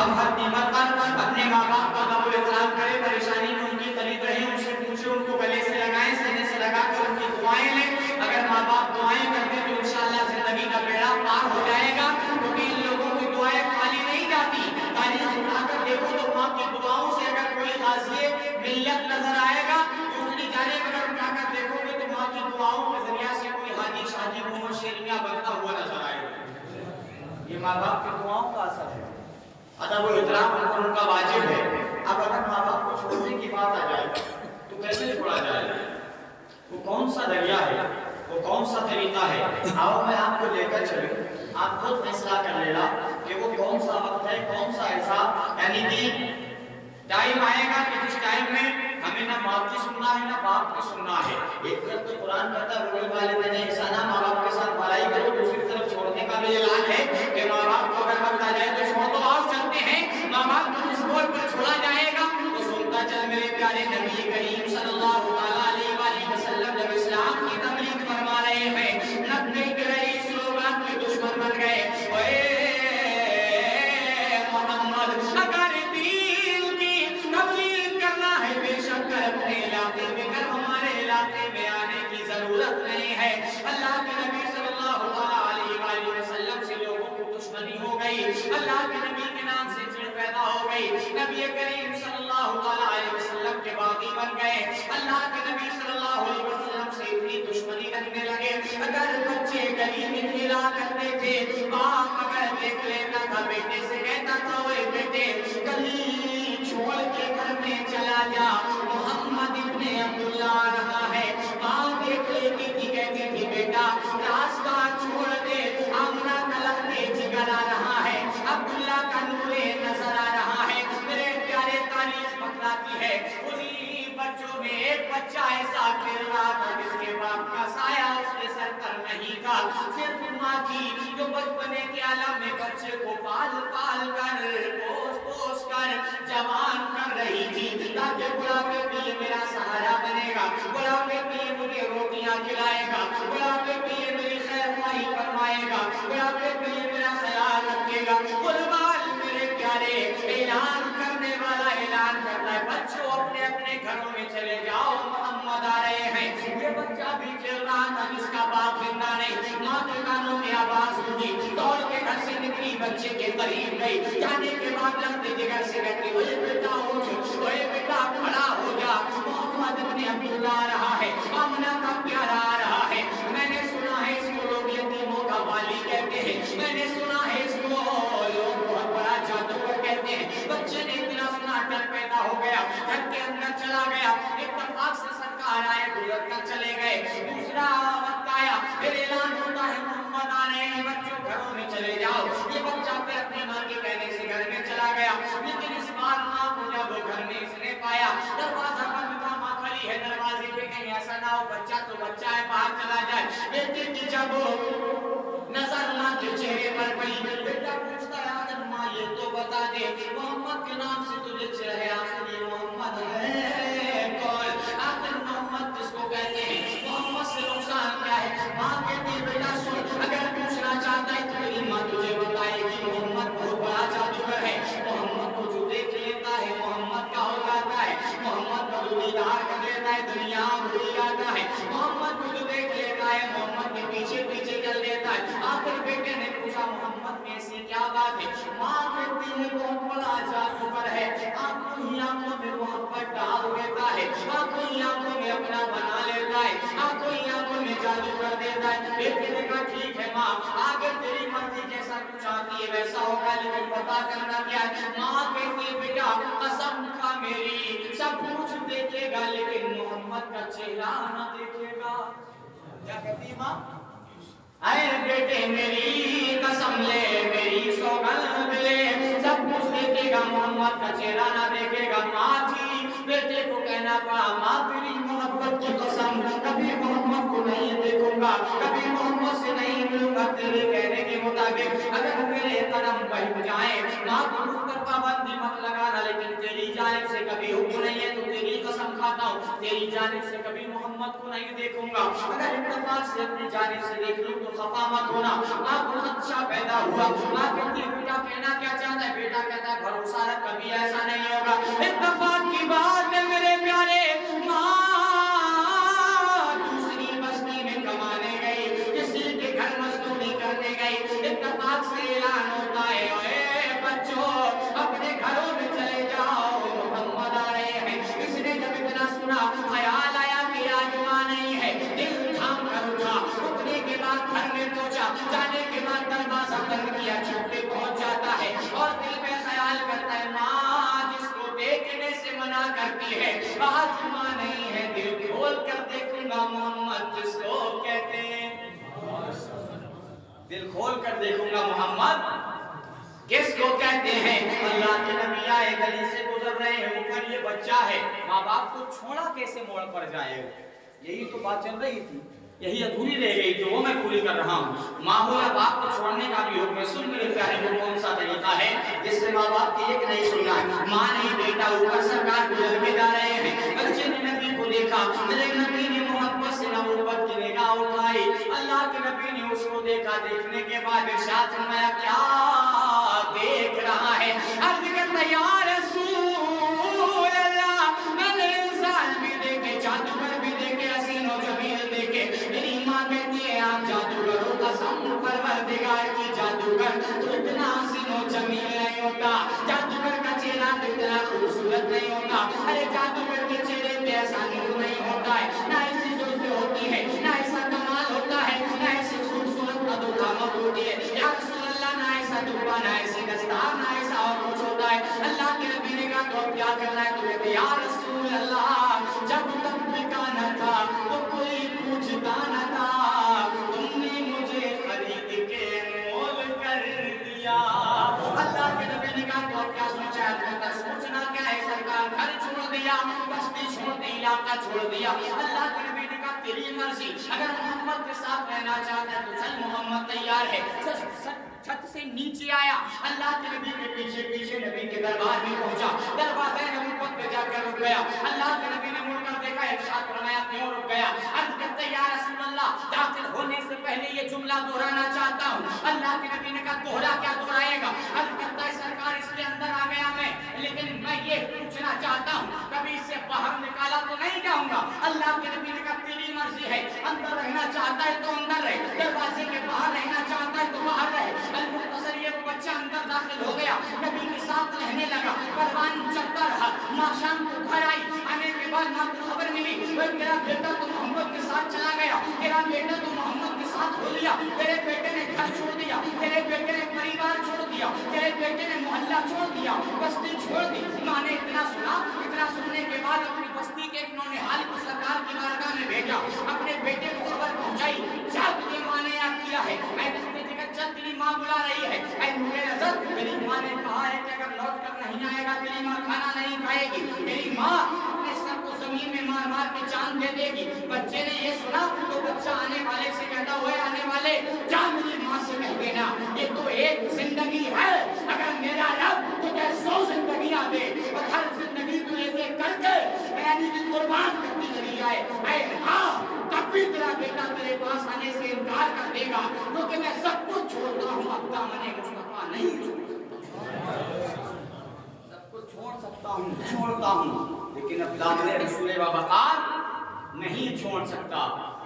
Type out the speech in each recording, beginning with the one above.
اب ہر قیمت پر اپنے ماں باپ کا ادب و احترام کرے، پریشانی میں ان کی قریب رہیں، ان سے پوچھیں، ان کو گلے سے لگائیں، سینے سے لگا کر ان کی دعائیں لیں۔ اگر ماں باپ دعائیں کرتے تو انشاءاللہ زندگی کا بیڑا پار ہو جائے گا، کیونکہ ان لوگوں کی دعائیں خالی نہیں جاتی۔ تاریخ اٹھا کر دیکھو تو ماں کی دعاؤں سے اگر کوئی غازی ملت نظر آئے گا، دوسری جانب اگر اٹھا کر دیکھو گے تو ماں کی دعاؤں کے ذریعہ سے کوئی حاجی شادی محمد شیرینیاں بنتا ہوا نظر آئے گا۔ یہ ماں باپ کی دعاؤں کا اثر ہے، ادب و احترام ان کا واجب ہے۔ اب اگر ماں باپ کو چھوڑنے کی بات آ جائے تو کیسے چھوڑا جائے؟ وہ کون سا دریا ہے، وہ کون سا طریقہ ہے؟ آؤ میں آپ کو لے کر چلوں، آپ خود فیصلہ کر لینا کہ وہ کون سا وقت ہے، کون سا ایسا یعنی کہ ٹائم آئے گا کہ جس ٹائم میں ہمیں نہ ماں کی سننا ہے نہ باپ کی سننا ہے۔ ایک طرف تو قرآن کہتا ہے وہی والدین احسانا، ماں باپ کے ساتھ بھلائی کرو، دوسری طرف چھوڑنے کا بھی اعلان ہے کہ ماں باپ کو اگر وقت آ جائے تو چھوڑ دو۔ آؤ چلتے ہیں، ماں باپ کو جس موڑ پر چھوڑا جائے گا تو سنتا چل میرے پیارے نبی کریم صلی اللہ علیہ وآلہ وسلم جب اسلام کی تبلیغ فرما رہے ہیں، نبی کے رئیس لوگ آپ کے دشمن بن گئے۔ اے محمد، اگر دین کی تبلیغ کرنا ہے بے شک کر اپنے علاقے میں کر، ہمارے علاقے میں آنے کی ضرورت نہیں ہے۔ اللہ کے نبی صلی اللہ علیہ وآلہ وسلم سے لوگوں کو دشمنی ہو گئی، اللہ کے نبی کے نام سے چڑ پیدا ہو گئی، نبی کریم صلی اللہ علیہ وسلم کے باغی بن گئے، اللہ کے نبی صلی اللہ علیہ وسلم سے اتنی دشمنی رکھنے لگے۔ اگر بچے گلی میں کھیلا کرتے تھے، باپ اگر دیکھ لیتا تھا بیٹے سے کہتا تھا اوے بیٹے گلی چھوڑ کے گھر میں چلا جا، محمد ابن عبداللہ آ رہا ہے۔ ماں دیکھ لیتی تھی، کہتی تھی بیٹا راستہ چھوڑ دے، آمنہ کا لہتے جگر آ رہا ہے، عبداللہ کا نورے نظر آ رہا ہے۔ میرے پیارے تاریخ بتلاتی ہے انہی بچوں میں ایک بچہ ایسا کھیل رہا تھا جس کے باپ کا سایہ اس کے سر پر نہیں تھا، صرف ماں تھی جو بچپنے کے عالم میں بچے کو پال پال کر پوس پوس کر جوان کر رہی تھی، تاکہ بڑھاپے میں یہ میرا سہارا بنے گا، بڑھاپے میں یہ مجھے روٹیاں کھلائے گا، بڑھاپے میں یہ میری خیر خواہی فرمائے گا، بڑھاپے میں یہ میرا خیال رکھے گا۔ قربان میرے پیارے، اعلان کرنے والا اعلان کرتا ہے بچوں اپنے اپنے گھروں میں چلے جاؤ، محمد آ رہے ہیں۔ یہ بچہ بھی کھیل رہا تھا جس کا باپ زندہ نہیں، ماں کے کانوں میں آواز ہوئی، دوڑ کے گھر سے نکلی، بچے کے قریب گئی، جانے کے بعد لگتے جگر سے کہتی اوے بیٹا اٹھ، اوے بیٹا کھڑا ہو جا، محمد ابن عبداللہ آ رہا ہے، آمنہ کا پیارا آ رہا ہے۔ میں نے سنا ہے اس کو لوگ یتیموں کا والی کہتے ہیں، میں نے سنا ہے اس کو لوگ بہت بڑا جادوگر کہتے ہیں۔ بچے نے اتنا سنا ڈر پیدا ہو گیا، گھر کے اندر چلا گیا، اتفاق سے سرکار آئے گزر کر چلے گئے، دوسرا وقت آیا پھر اعلان ہوتا ہے محمد آ رہے ہیں، بچوں گھروں میں چلے جاؤ۔ یہ بچہ پھر اپنے ماں کے کہنے سے گھر میں چلا گیا، لیکن اس بار ماں کو جب وہ گھر میں اس نے پایا دروازہ بند تھا، ماں کھڑی ہے دروازے پہ، کہیں ایسا نہ ہو بچہ تو بچہ ہے باہر چلا جائے۔ بیٹے کی جب نظر ماں کے چہرے پر پڑی، بیٹا پوچھتا ہے آخر ماں یہ تو بتا دے محمد کے نام سے تجھے چڑھے، آخر یہ محمد ہے کون؟ آخر محمد کس کو کہتے ہیں؟ محمد سے نقصان کیا ہے؟ ماں کہتی ہے بیٹا سن، اگر پوچھنا چاہتا ہے تو میری ماں تجھے بتائے گی محمد بہت بڑا جادوگر ہے، محمد کو جو دیکھ لیتا ہے محمد کا ہو جاتا ہے، محمد کو جو دیدار کر لیتا ہے دنیا بھول جاتا ہے، محمد کو جو دیکھ لیتا ہے محمد کے پیچھے پیچھے چل دیتا ہے۔ آخر بیٹے نے پوچھا محمد میں ایسی کیا بات ہے؟ ماں کہتی ہے بہت بڑا جادوگر ہے، آنکھوں ہی آنکھوں میں محبت ڈال دیتا ہے، آنکھوں ہی آنکھوں میں اپنا بنا لیتا ہے، آنکھوں ہی آنکھوں میں جادو کر دیتا ہے۔ بیٹے نے کہا ٹھیک ہے ماں، آگے تیری مرضی، جیسا تو چاہتی ہے ویسا ہوگا، لیکن پتا کرنا کیا ہے؟ ماں کہتی ہے بیٹا قسم کھا میری سب کچھ دیکھے گا لیکن محمد کا چہرہ نہ دیکھے گا۔ کیا کہتی ہے ماں؟ اے بیٹے میری قسم لے، میری سوگند لے، سب کچھ دیکھے گا محمد کا چہرہ نہ دیکھے گا۔ ماں تھی، بیٹے کو کہنا پڑا ماں تیری محبت کی قسم، کبھی محمد کو نہیں دیکھوں گا، کبھی محمد سے نہیں ملوں گا، تیرے کہنے کے مطابق اگر میرے قدم بہت جائیں، ماں تو مجھ پر پابندی مت لگانا، لیکن تیری جانب سے کبھی حکم نہیں ہے تو تیری قسم کھاتا ہوں تیری جانب سے کبھی محمد کو نہیں دیکھوں گا، اگر اتفاق سے اپنی جانب سے دیکھ لوں تو خفا مت ہونا۔ ماں کو خدشہ پیدا ہوا، ماں کہتی ہے بیٹا کہنا کیا چاہتا ہے؟ بیٹا کہتا ہے کرتی ہے, آزما نہیں ہے, دل کھول کر دیکھوں گا محمد کس کو کہتے ہیں, دل کھول کر دیکھوں گا محمد کس کو کہتے ہیں. اللہ کے نبی آئے, گلی سے گزر رہے ہیں, اوپر یہ بچہ ہے, ماں باپ کو چھوڑا کیسے موڑ پر جائے ہو, یہی تو بات چل رہی تھی, یہی ادھوری رہ گئی تو وہ میں پوری کر رہا ہوں. ماں ہو یا باپ کو چھوڑنے کا بھی حکم ہے. سن میرے پیارے, وہ کون سا طریقہ ہے جس سے ماں باپ کی ایک نہیں سننا ہے, ماں نہیں بیٹا اوپر سرکار گزر کے جا رہے ہیں, بچے نے نبی کو دیکھا, میرے نبی نے محبت سے نبوت کی نگاہ اٹھائی, اللہ کے نبی نے اس کو دیکھا, دیکھنے کے بعد ارشاد فرمایا کیا دیکھ رہا ہے, عرض کرتا یا رسول اللہ, میں نے انسان بھی دیکھے, جادوگر بھی دیکھے, حسین و جمیل دیکھے, میری ماں کہتی ہے آپ جادوگر ہو, قسم پروردگار کی جادوگر تو اتنا حسین و جمیل نہیں ہوتا, جادوگر کا چہرہ تو اتنا خوبصورت نہیں ہوتا, ارے جادوگر کے چہرے پہ ایسا نور نہیں ہوتا ہے, نہ ایسی زلفیں ہوتی ہے, نہ ایسا کمال ہوتا ہے, نہ ایسی خوبصورت قد و قامت ہوتی ہے, یا رسول اللہ نہ ایسا جبہ, نہ ایسی دستار, نہ ایسا اور کچھ ہوتا ہے. اللہ کے نبی نے کہا تو اب کیا کرنا ہے, تو کہتے یا رسول اللہ جب تک بکانا تھا تو کوئی پوچھتا نہ تھا, تم نے مجھے خرید کے مول کر دیا. اللہ کے نبی نے کہا تو اب کیا سوچا ہے, تم تک سوچنا کیا ہے, سرکار گھر چھوڑ دیا, بستی چھوڑ دی, علاقہ چھوڑ دیا. اللہ کے نبی نے کہا تیری مرضی, اگر محمد کے ساتھ رہنا چاہتا ہے تو چل, محمد تیار ہے. چھت سے نیچے آیا, اللہ کے نبی کے پیچھے پیچھے نبی کے دربار میں پہنچا, دروازے نبوت پہ جا کر رک گیا. اللہ کے نبی نے مڑ کر دیکھا, ارشاد فرمایا کیوں رک گیا, عرض کرتے یا رسول اللہ داخل ہونے سے پہلے یہ جملہ دہرانا چاہتا ہوں. اللہ کے نبی نے کہا دوہرا, کیا دہرائے گا, عرض کرتا ہے سرکار اس لیے اندر آ گیا میں, لیکن میں یہ پوچھنا چاہتا ہوں کبھی اسے باہر نکالا تو نہیں جاؤں گا. اللہ کے نبی نے کہا تیری مرضی ہے, اندر رہنا چاہتا ہے تو اندر رہے, دروازے کے باہر رہنا چاہتا ہے تو باہر رہے. المختصر یہ وہ بچہ اندر داخل ہو گیا, نبی کے ساتھ رہنے لگا, پروان چلتا رہا. ماں شام کو گھر آئی, آنے کے بعد ماں کو خبر ملی تیرا بیٹا تو محمد کے ساتھ چلا گیا, تیرا بیٹا تو محمد کے ساتھ ہو لیا, تیرے بیٹے نے گھر چھوڑ دیا, تیرے بیٹے نے پریوار چھوڑ دیا, تیرے بیٹے نے محلہ چھوڑ دیا, بستی چھوڑ دی. ماں نے اتنا سنا, اتنا سننے کے بعد اپنی بستی کے ایک نونہال کو سرکار کی بارگاہ میں بھیجا, اپنے بیٹے کو خبر پہنچائی, جا تجھے ماں نے یاد کیا ہے, اے دستے جگہ چل تیری ماں بلا رہی ہے, اے نور نظر تیری ماں نے کہا ہے کہ اگر لوٹ کر نہیں آئے گا تیری ماں کھانا نہیں کھائے گی, تیری ماں اپنے سر کو زمین میں مار مار کے جان دے دے گی. بچے نے یہ سنا تو بچہ آنے والے سے کہتا ہوئے, آنے والے جا میری ماں سے کہہ دینا یہ تو ایک زندگی ہے, اگر میرا رب تجھے 100 زندگیاں دے اور ہر زندگی تو ایسے کر کے یعنی کہ قربان کرتی چلی جائے, اے ماں تب بھی تیرا بیٹا تیرے پاس آنے سے انکار کر دے گا, کیونکہ میں سب کچھ چھوڑتا ہوں, اب دامن مصطفیٰ نہیں چھوڑتا. سب کچھ چھوڑ سکتا ہوں, چھوڑتا ہوں, لیکن اب دامن رسول وقار نہیں چھوڑ سکتا.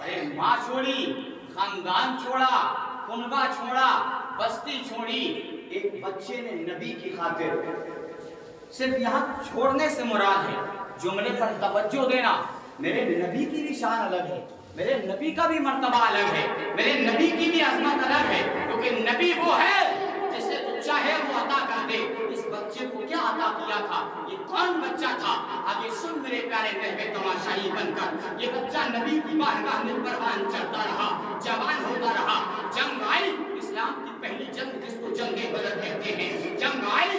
ارے ماں چھوڑی, خاندان چھوڑا, کنبہ چھوڑا, بستی چھوڑی, ایک بچے نے نبی کی خاطر, صرف یہاں چھوڑنے سے مراد ہے جملے پر توجہ دینا. میرے نبی کی بھی شان الگ ہے, میرے نبی کا بھی مرتبہ الگ ہے, میرے نبی کی بھی عظمت الگ ہے, کیونکہ نبی وہ ہے جسے تو چاہے وہ عطا کر دے. اس بچے کو کیا عطا کیا تھا, یہ کون بچہ تھا, آگے سن میرے پیارے نبی تماشائی بن کر. یہ بچہ نبی کی بارگاہ میں پروان چڑھتا رہا, جوان ہوتا رہا. جنگ آئی, اسلام کی پہلی جنگ جس کو جنگ بدر کہتے ہیں, جنگ آئی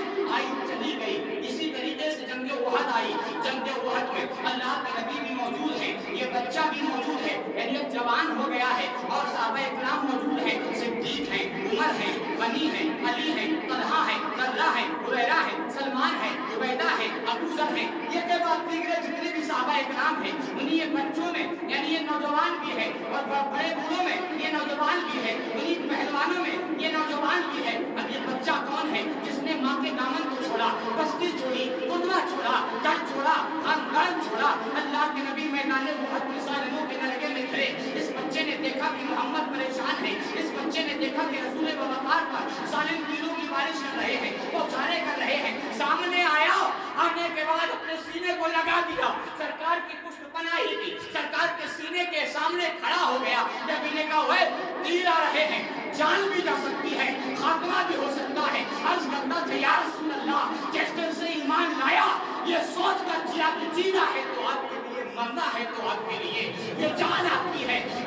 چلی گئی. اسی طریقے سے جنگ احد آئی, جنگ احد میں اللہ کے نبی بھی موجود ہیں, یہ بچہ بھی موجود ہے, یعنی اب جوان ہو گیا ہے, اور صحابہ اکرام موجود ہیں, صدیق ہیں, عمر ہیں, غنی ہیں, علی ہیں, طلحہ ہیں, طلحہ ہیں, ہریرہ ہیں, سلمان ہیں, عبیدہ ہیں, ابو ذر ہیں, یہ کے بعد دیگر جتنے بھی صحابہ اکرام ہیں, انہی بچوں میں یعنی یہ نوجوان بھی ہے, اور بڑے بوڑھوں میں یہ نوجوان بھی ہے, انہی پہلوانوں میں یہ نوجوان بھی ہے. اب یہ بچہ کون ہے جس نے ماں کے دامن کو چھوڑا, بستی چھوڑی, کنواں چھوڑا, گھر چھوڑا, خاندان چھوڑا. اللہ کے نبی میدان احد میں ظالموں کے نرگے میں کھڑے. اس بچے نے دیکھا کہ محمد پریشان ہے, اس بچے نے دیکھا کہ رسول وقار پر ظالم تیروں کی بارش کر رہے ہیں, وہ چارے کر رہے ہیں. سامنے آیا, آنے کے بعد اپنے سینے کو لگا دیا, سرکار کی پشت پناہی کی, سرکار کے سینے کے سامنے کھڑا ہو گیا. نبی نے کہا ہوئے تیر آ رہے ہیں, جان بھی جا سکتی ہے, خاتمہ بھی ہو سکتا ہے. عرض کرتا تھا یا رسول اللہ, جس دن سے ایمان لایا یہ سوچ کر جیا کہ جینا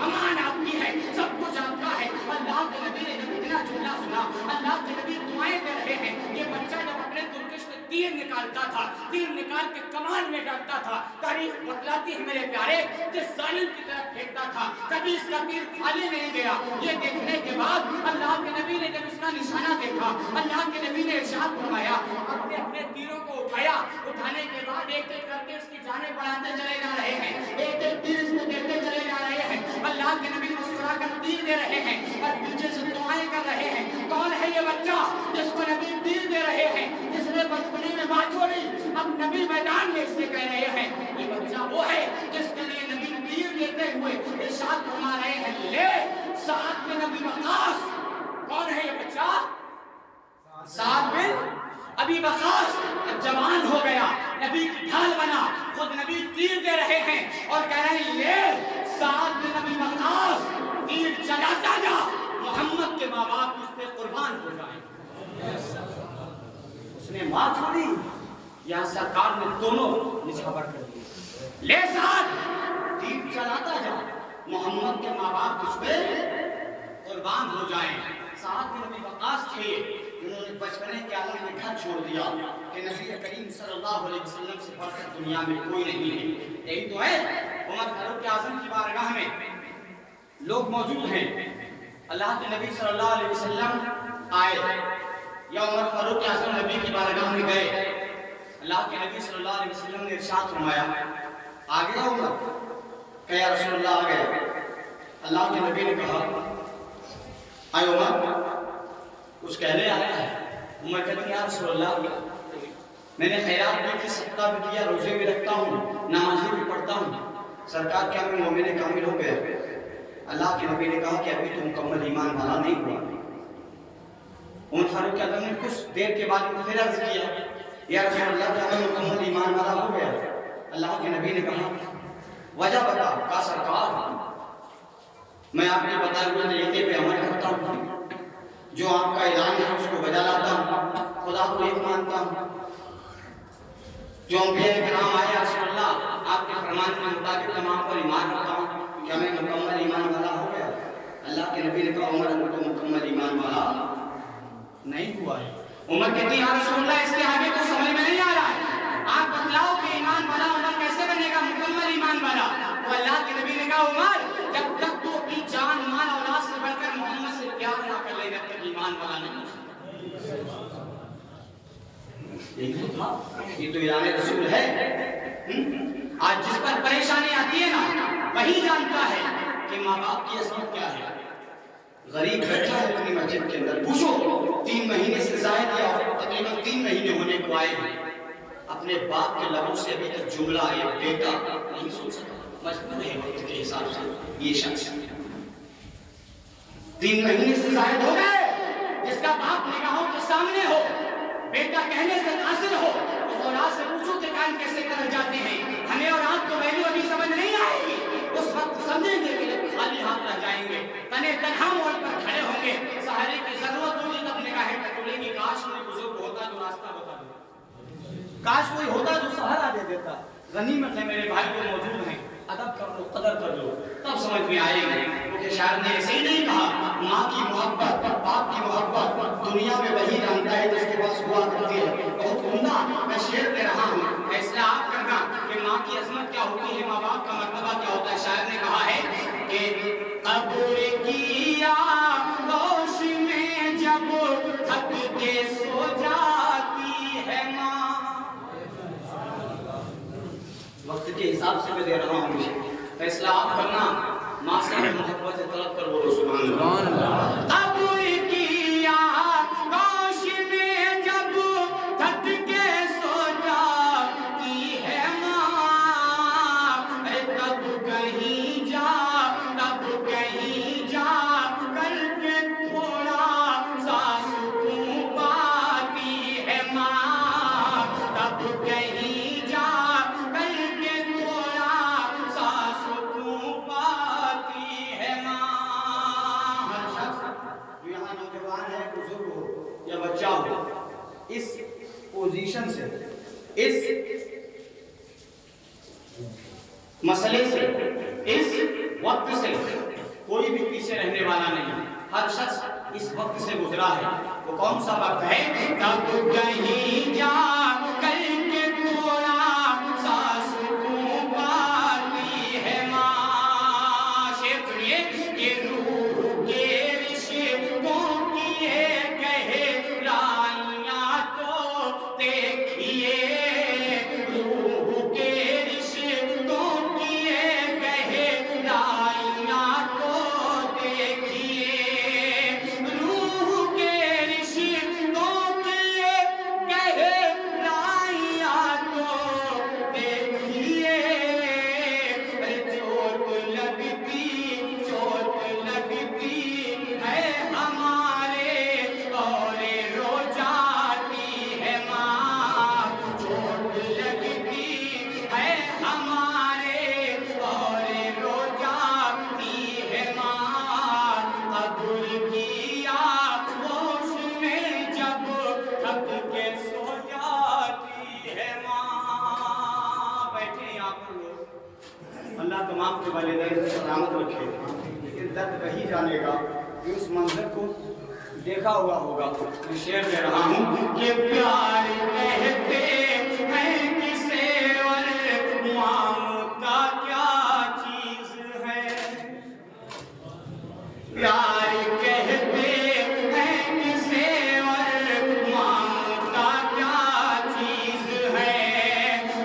امان آپ کی ہے، سب کچھ آپ کا ہے۔ اللہ کے نبی نے جب اتنا جملہ سنا، اللہ کے نبی دعائیں دے رہے ہیں۔ یہ بچہ جب اپنے ترکش سے تیر نکالتا تھا، تیر نکال کے کمان میں ڈالتا تھا، تاریخ بتلاتی ہے میرے پیارے کہ ظالم کی طرف پھینکتا تھا، کبھی اس کا تیر خالی نہیں گیا۔ یہ دیکھنے کے بعد اللہ کے نبی نے جب اس کا نشانہ دیکھا، اللہ کے نبی نے ارشاد فرمایا، اپنے اپنے تیروں کو اٹھایا، اٹھانے کے بعد ایک ایک کر کے اس کی جانیں بڑھاتے چلے جا رہے ہیں، ایک ایک تیر اس کو دیتے چلے جا رہے ہیں۔ اللہ کے نبی مسکرا کر تیر دے رہے ہیں اور پیچھے سے دعائیں کر رہے ہیں۔ کون ہے یہ بچہ جس کو نبی تیر دے رہے ہیں، جس نے بچپنے میں بات چھوڑی، اب نبی میدان میں اس سے کہہ رہے ہیں؟ یہ بچہ وہ ہے جس کے لیے نبی تیر دیتے ہوئے ارشاد فرما رہے ہیں، لے سعد بن ابی وقاص۔ کون ہے یہ بچہ؟ سعد بن ابی وقاص جوان ہو گیا، نبی کی ڈھال بنا، خود نبی تیر دے رہے ہیں اور کہہ رہے ہیں، لے سعد بن ابی وقاص، تیر چلاتا جا، محمد کے ماں باپ اس پہ قربان ہو جائیں۔ اس نے ماں چھوڑی یا سرکار نے دونوں نچھاور کر دی۔ لے سعد، تیر چلاتا جا، محمد کے ماں باپ اس پہ قربان ہو جائیں۔ سعد بن ابی وقاص تھے، انہوں نے بچپنے کے عالم میں گھر چھوڑ دیا کہ نبی کریم صلی اللہ علیہ وسلم سے بڑھ کر دنیا میں کوئی نہیں ہے۔ یہی تو ہے، عمر فاروق اعظم کی بارگاہ میں لوگ موجود ہیں، اللہ کے نبی صلی اللہ علیہ وسلم آئے یا عمر فاروق اعظم نبی کی بارگاہ میں گئے، اللہ کے نبی صلی اللہ علیہ وسلم نے ارشاد فرمایا، آ گیا عمر؟ کہ یا رسول اللہ آ گئے۔ اللہ کے نبی نے کہا، آئے عمر، کچھ کہنے آیا ہے؟ عمر کہتے ہیں، یا رسول اللہ، میں نے خیرات بھی کی، صدقہ بھی کیا، روزے بھی رکھتا ہوں، نمازیں بھی پڑھتا ہوں، سرکار کیا میں مومن کامل ہو گیا؟ اللہ کے نبی نے کہا کہ ابھی تو مکمل ایمان والا نہیں ہوا۔ عمر فاروق اعظم نے کچھ دیر کے بعد پھر عرض کیا، یا رسول اللہ کیا میں مکمل ایمان والا ہو گیا؟ اللہ کے نبی نے کہا، وجہ بتا۔ کہا، سرکار میں آپ کے بتائے ہوئے طریقے پہ عمل کرتا ہوں، جو آپ کا اعلان ہے اس کو بجا لاتا ہوں، خدا کو ایک مانتا ہوں، جو انبیاء کرام آئے رسول اللہ آپ کے فرمان کے مطابق تمام پر ایمان رکھتا ہوں، کیا میں مکمل ایمان والا ہو گیا؟ اللہ کے نبی نے کہا، عمر ان کو مکمل ایمان والا نہیں ہوا ہے۔ عمر کہتی ہے، یا رسول اللہ اس کے آگے تو سمجھ میں نہیں آ رہا ہے، آپ بتلاؤ کہ ایمان والا عمر کیسے بنے گا، مکمل ایمان والا؟ تو اللہ کے نبی نے کہا، عمر جب تک تو اپنی جان مال اولاد سے بڑھ کر محمد سے پیار نہ کر لے جب تک ایمان والا نہیں ہو سکتا۔ یہ تو اعلان رسول ہے۔ آج جس پر پریشانی آتی ہے نا، وہی جانتا ہے کہ ماں باپ کی عظمت کیا ہے۔ غریب بیٹھا ہے اپنی مسجد کے اندر، پوچھو 3 مہینے سے زائد یا تقریباً 3 مہینے ہونے کو آئے ہیں، اپنے باپ کے لبوں سے ابھی تک جملہ ایک بیٹا نہیں سن سکا، مجبور ہے وقت کے حساب سے یہ شخص۔ 3 مہینے سے زائد ہو گئے، جس کا باپ نگاہوں کے سامنے ہو، بیٹا کہنے سے قاصر ہو، اس اولاد سے پوچھو کہ کام کیسے کر جاتے ہیں۔ ہمیں اور آپ کو ویلیو ابھی سمجھ نہیں آئے گی، اس وقت سمجھیں گے کہ جب خالی ہاتھ رہ جائیں گے، تنے تنہا موڑ پر کھڑے ہوں گے، سہارے کی ضرورت ہوگی تب نگاہیں ٹٹولیں گی، کاش کوئی بزرگ ہوتا جو راستہ بتا دے، کاش کوئی ہوتا جو سہارا دے دیتا۔ غنیمت ہے میرے بھائی جو موجود ہیں، ادب کر لو، قدر کر لو، تب سمجھ میں آئے گی۔ کیونکہ شاعر نے ایسے ہی نہیں کہا، ماں کی محبت، باپ کی محبت دنیا میں وہی جانتا ہے جس کے پاس ہوا کرتی ہے۔ بہت عمدہ میں شعر دے رہا ہوں، ایسے آپ کرنا کہ ماں کی عظمت کیا ہوتی ہے، ماں باپ کا مرتبہ کیا ہوتا ہے۔ شاعر نے کہا ہے کہ قبر کی آغوش میں جب تھک کے سو جاتی ہے ماں۔ وقت کے حساب سے میں دے رہا ہوں، فیصلہ آپ کرنا، ماں سے محبت طلب کر بولو سبحان اللہ۔ قبر کی آغوش میں جب تھک کے سو جاتی ہے ماں، تب کہیں جا کر کے تھوڑا سا سکون پاتی ہے ماں، تب کہیں جا کر کے تھوڑا سا سکون پاتی ہے ماں۔ ہر شخص جو یہاں نوجوان ہے، بزرگ ہو یا بچہ ہو، اس پوزیشن سے، اس مسئلے سے، اس وقت سے کوئی بھی پیچھے رہنے والا نہیں، ہر شخص اس وقت سے گزرا ہے۔ وہ کون سا وقت ہے؟ تب کہیں جا کر کے تھوڑا سا سکون پاتی ہے ماں، شعر سنیے کہ روح کے رشتوں کی گہرائیاں تو دیکھیے، روح کے رشتوں کی گہرائیاں تو دیکھیے، روح کے رشتوں کی گہرائیاں تو دیکھیے، چوٹ لگتی ہے ہمارے اور رو جاتی ہے ماں، چوٹ لگتی ہے ہمارے اور رو جاتی ہے ماں، قبر کی آغوش میں جب تھک کے سو جاتی ہے ماں۔ بیٹھے یہاں پر لوگ، اللہ تمام کے والدین کو سلامت رکھے، لیکن درد کہیں جانے گا کہ اس منظر کو دیکھا ہوا ہوگا۔ میں شعر دے رہا ہوں کہ پیار کہتے ہیں کسے اور مامتا کیا چیز ہے، پیار کہتے ہیں کسے اور مامتا کیا چیز ہے،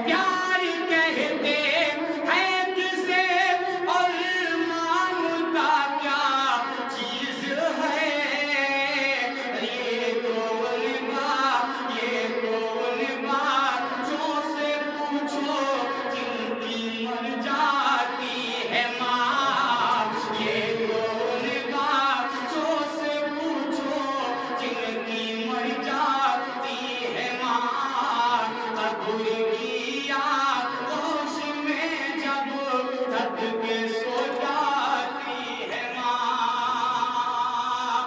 پیار کہتے ہیں کسے اور مامتا کیا چیز ہے، یہ تو ان باتوں سے پوچھو جن کی مر جاتی ہے ماں، یہ تو ان باتوں سے پوچھو جن کی مر جاتی ہے ماں، قبر کی آغوش میں جب تھک کے سو جاتی ہے ماں۔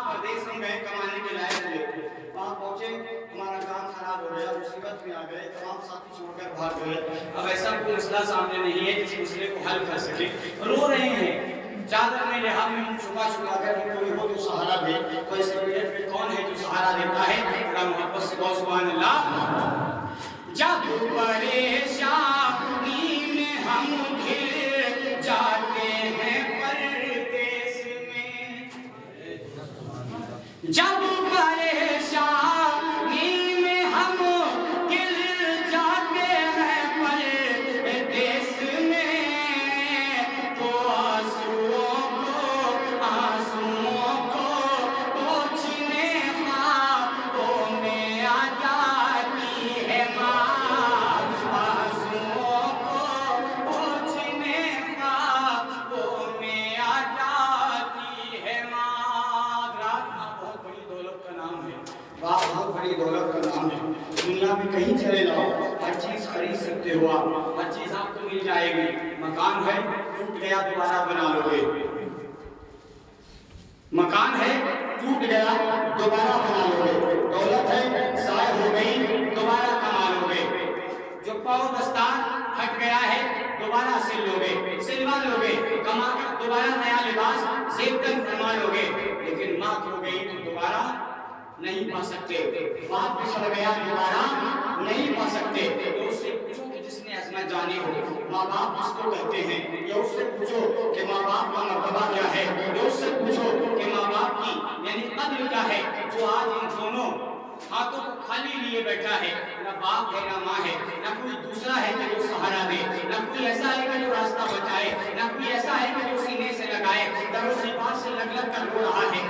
پردیس ہم گئے کمانے کے لائق ہوئے، وہاں پہنچے، ہمارا کام خراب ہو گیا، مصیبت میں آ گئے، تمام ساتھی چھوڑ کر بھاگ گئے، اب ایسا کوئی مسئلہ سامنے نہیں ہے جس مسئلے کو حل کر سکے، رو رہے ہیں، چادر میں لحاظ میں چھپا کر کوئی ہو تو سہارا دے، کوئی سکریٹ پہ کون ہے جو سہارا دیتا ہے، بڑا محبت سے کہو سبحان اللہ۔ جب پریشانی میں ہم گر جاتے ہیں پردیس میں، جب پریشانی میں ہم گر جاتے ہیں پردیس میں، تو آنسوؤں کو پوچھنے خوابوں میں آ جاتی ہے ماں، آنسوؤں کو پوچھنے خوابوں میں آ جاتی ہے ماں۔ رات ماں بہت بڑی دولت کا نام ہے، باپ بہت بڑی دولت کا نام ہے، دنیا میں کہیں چلے جاؤ ہر چیز خرید سکتے ہو آپ، ہر چیز آپ کو مل جائے گی، مکان ہے ٹوٹ گیا دوبارہ بنا لو گے، مکان ہے ٹوٹ گیا دوبارہ بنا لو گے، دولت ہے ضائع ہو گئی دوبارہ کما لو گے، جو پاؤ دستار ہٹ گیا ہے دوبارہ سل لو گے، سلوا لو گے، کما کر دوبارہ نیا لباس زیب کر فرما لو گے، لیکن ماں کھو گئی تو دوبارہ نہیں پا سکتے، باپ بچھڑ گیا دوبارہ نہیں پا سکتے، تو اس سے پوچھو کہ جس نے عظمت جانی ہو، ماں باپ جس کو کہتے ہیں، یا اس سے پوچھو کہ ماں باپ کا مرتبہ کیا ہے، یا اس سے پوچھو کہ ماں باپ کی یعنی قدر کیا ہے، جو آج ان دونوں ہاتھوں کو خالی لیے بیٹھا ہے، نہ باپ ہے نہ ماں ہے، نہ کوئی دوسرا ہے کہ جو سہارا دے، نہ کوئی ایسا ہے کہ جو راستہ بتائے، نہ کوئی ایسا ہے کہ جو سینے سے لگائے، درو دیوار سے لگ لگ کر رو رہا ہے،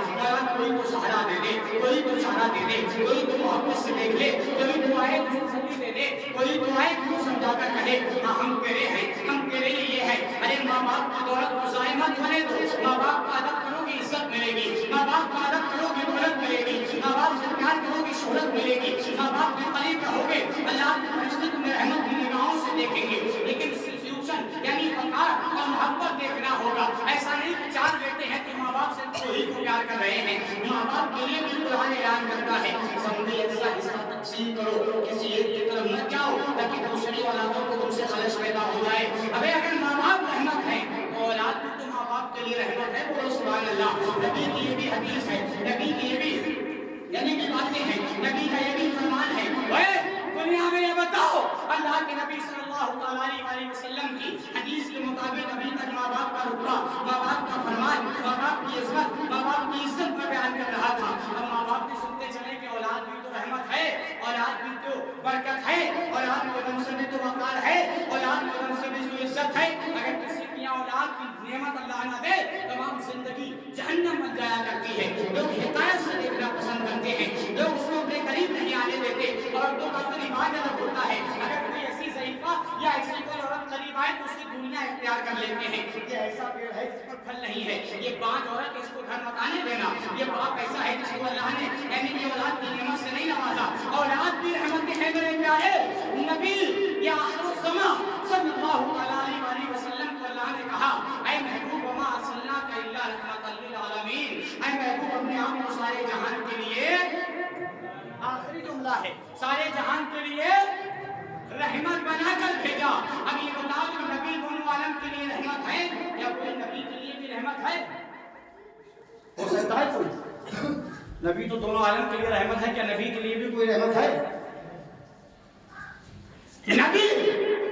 کوئی تو سہارا دے دے، کوئی تو چارہ دے دے، کوئی تو محبت سے دیکھ لے، کوئی تو آئے تو تسلی دے دے، کوئی تو آئے تو سمجھا کر کہے ہاں ہم تیرے ہیں، ہم تیرے لیے ہیں۔ ارے ماں باپ کی دولت کو ضائع مت ہونے دو، ماں باپ کا ادب کرو گی عزت ملے گی، ماں باپ کا ادب کرو گی دولت ملے گی، ماں باپ سے پیار کرو گی شہرت ملے گی، ماں باپ کے قریب رہو گے اللہ کے فرشتے تمہیں رحمت کی نگاہوں سے دیکھیں گے، لیکن سلوشن یعنی وقار اور محبت دیکھنا ہوگا۔ ایسا نہیں کہ چار بیٹے ہیں کہ ماں باپ سے وہی کو پیار کر رہے ہیں، ماں باپ کے لیے بھی قرآن اعلان کرتا ہے تقسیم کرو، کسی ایک کی طرف نہ جاؤ تاکہ دوسری اولادوں کو تم سے خلش پیدا ہو جائے۔ ابھی اگر ماں باپ رحمت ہے تو اولاد بھی تو ماں باپ کے لیے رحمت ہے، بولو سبحان اللہ۔ نبی کی یہ بھی حدیث ہے، نبی کی یہ بھی یعنی کہ باتیں ہیں، نبی کا یہ بھی فرمان ہے۔ دنیا میں یہ بتاؤ، اللہ کے نبی صلی اللہ علیہ وسلم کی حدیث کے مطابق ابھی تک ماں باپ کا رتبہ، ماں باپ کا فرمان، ماں باپ کی عظمت، ماں باپ کی عزت میں بیان کر رہا تھا۔ اب ماں باپ بھی سنتے چلے کہ اولاد بھی تو رحمت ہے، اولاد بھی تو برکت ہے، اولاد کے دم سے بھی تو وقار ہے، اولاد کے دم سے بھی تو عزت ہے۔ اگر کسی کی اولاد کی نعمت اللہ نہ دے، تمام زندگی جہنم بن جایا کرتی ہے۔ لوگ حکایت سے دیکھنا پسند کرتے ہیں، لوگ اس کو اپنے قریب نہیں آنے دیتے، اور لوگ کا رواج الگ ہوتا ہے۔ اگر کوئی ایسی ضعیفہ یا ایسی کوئی عورت قریب آئے تو اس سے دنیا اختیار کر لیتے ہیں۔ یہ ایسا پیڑ ہے جس پر پھل نہیں ہے، یہ بانج عورت ہے اس کو گھر مت آنے دینا، یہ باپ ایسا ہے جس کو اللہ نے یعنی کہ اولاد کی نعمت سے نہیں نوازا۔ اولاد بھی رحمت کے ہیں میرے پیارے نبی یا آخر الزمان صلی اللہ علیہ وسلم کو اللہ نے کہا، اے محبوب وما ارسلناک الا رحمۃ للعالمین، اے محبوب اپنے آپ کو سارے جہان کے لیے، آخری جملہ ہے، سارے جہان کے لیے رحمت بنا کر بھیجا۔ اب یہ بتاؤ کہ نبی دونوں عالم کے لیے رحمت ہے یا کوئی نبی کے لیے بھی رحمت ہے؟ ہو سکتا ہے کوئی نبی تو دونوں عالم کے لیے رحمت ہے، کیا نبی کے لیے بھی کوئی رحمت ہے؟ نبی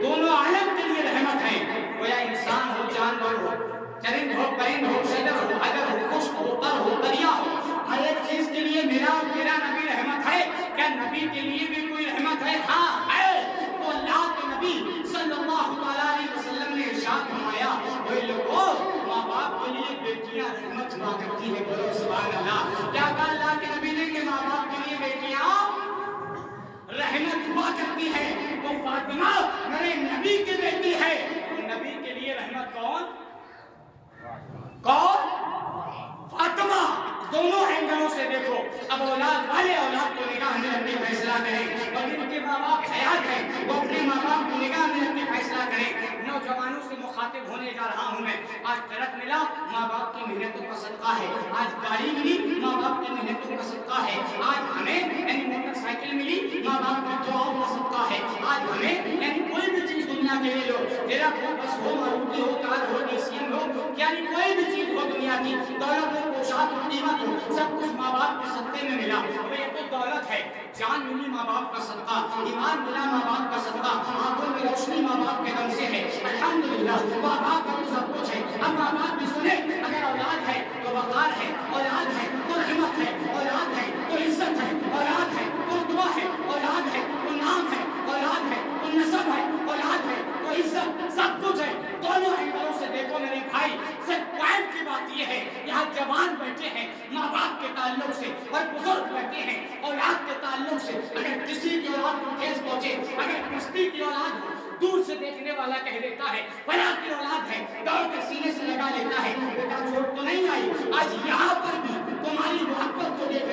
دونوں عالم کے لیے رحمت ہے، گویا انسان ہو، جانور ہو، چرند ہو، پرند ہو، شجر ہو، حجر ہو، خشک ہو، تر ہو، دریا ہو، ہر ایک چیز کے لیے میرا اور تیرا نبی رحمت ہے۔ کیا نبی کے لیے بھی کوئی رحمت ہے؟ ہاں ہے۔ تو اللہ کے نبی صلی اللہ علیہ وسلم نے ارشاد فرمایا، اے لوگوں، ماں باپ کے لیے بیٹیاں رحمت ہوا کرتی ہے، بولو سبحان اللہ۔ کیا کہا اللہ کے نبی نے کہ ماں باپ کے لیے بیٹیاں رحمت ہوا کرتی ہے؟ تو فاطمہ میرے نبی کی بیٹی ہے، تو نبی کے لیے رحمت کون؟ کون؟ فاطمہ۔ دونوں اینگلوں سے دیکھو، اب اولاد والے اولاد کو نگاہ میں رکھ کے فیصلہ کریں، اور جن کے ماں باپ حیات ہیں وہ اپنے ماں باپ کو نگاہ میں رکھ کے فیصلہ کریں۔ نوجوانوں سے مخاطب ہونے جا رہا ہوں میں، آج درخت ملا ماں باپ کی محنتوں کا صدقہ ہے، آج گاڑی ملی ماں باپ کی محنتوں کا صدقہ ہے، آج ہمیں یعنی موٹر سائیکل ملی ماں باپ کی دعاؤں کا صدقہ ہے، آج ہمیں یعنی کوئی بھی چیز دنیا کے لے لو، تیرا ہو، بس ہو، ماروتی ہو، کار ہو، ڈیسین ہو، یعنی کوئی بھی چیز ہو دنیا کی، دولت ہو، پوشاک ہو، قیمت ہو، سب کچھ ماں باپ کے صدقے میں ملا۔ یہ تو دولت ہے، جان ملی ماں باپ کا صدقہ، ایمان ملا ماں باپ کا صدقہ، آنکھوں میں روشنی ماں باپ کے دم سے ہے، الحمدللہ ماں باپ کا تو سب کچھ ہے۔ اب ماں باپ بھی سنے، اگر اولاد ہے تو وقار ہے، اولاد ہے تو رحمت ہے، اولاد ہے تو عزت ہے، اولاد ہے تو رتبہ ہے، اولاد ہے تو نام ہے، اولاد ہے تو نسب ہے، اولاد ہے تو عزت، سب کچھ ہے۔ دونوں اینگلوں سے دیکھو میرے بھائی، صرف پوائنٹ کی بات یہ ہے، یہاں جوان بیٹھے ہیں ماں باپ کے تعلق سے، اور بزرگ بیٹھے ہیں اولاد کے تعلق سے۔ اگر کسی کی اولاد کو ٹھیس پہنچے، اگر کشتی کی اولاد ہو، دور سے دیکھنے والا کہہ دیتا ہے فلاں کی اولاد ہے، دوڑ کے سینے سے لگا لیتا ہے، بیٹا چوٹ تو نہیں آئی؟ آج یہاں پر بھی تمہاری محبت کو دیکھنا